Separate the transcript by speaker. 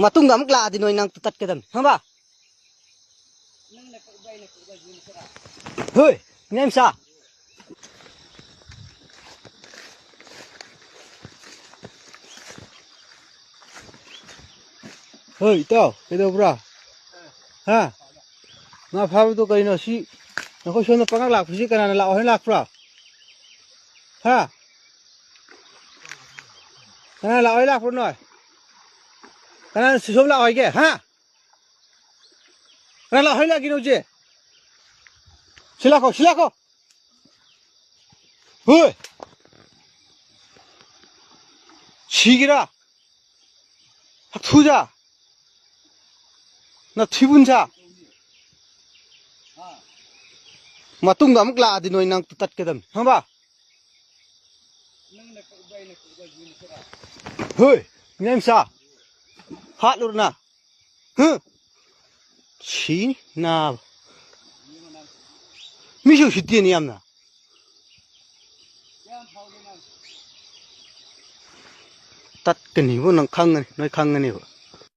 Speaker 1: ꯃꯇꯨꯡꯗ ꯑꯃꯨꯛ ꯂꯥꯛꯑꯗꯤ ꯅꯣꯏ ꯅꯪ ꯇꯠꯀꯗꯝꯅꯤ ꯈꯪꯕ ꯍꯣꯏ ꯉꯦꯝꯁꯥ ꯍꯣꯏ ꯏꯇꯥꯎ ꯀꯩꯗꯧꯕ꯭ꯔꯥ ꯍꯥ ꯉꯥ ꯐꯥꯕꯗꯣ ꯀꯩꯅꯣ ꯁꯤ ꯅꯈꯣꯏ ꯁꯣꯝꯗ ꯄꯪꯂꯥꯛ ꯂꯥꯛꯄꯁꯤ ꯀꯅꯥꯅ ꯂꯥꯛꯑꯣ ꯍꯥꯏꯅ ꯂꯥꯛꯄ꯭ꯔꯥ ꯍꯥ ꯀꯅꯥꯅ ꯂꯥꯛꯑꯣ ꯍꯥꯏꯅ ꯂꯥꯛꯄ꯭ꯔꯣ ꯅꯣꯏ ꯀꯅꯥꯅ ꯁꯣꯝ ꯂꯥꯛꯑꯣ ꯍꯥꯏꯒꯦ ꯍꯥ ꯀꯅꯥ ꯂꯥꯛꯑꯣ ꯍꯥꯏꯅ ꯂꯥꯛꯀꯦ ꯍꯧꯖꯤꯛ ꯁꯤ ꯂꯥꯛꯈꯣ ꯍꯣꯏ 시기라 투자 나 튀분자 마뚱도 아무 라디 너희 낭 tatkedam hamba hoi nemsa hatlurna chi na misho shitieni yamna tat cái này vô năng khăng này nói khăng này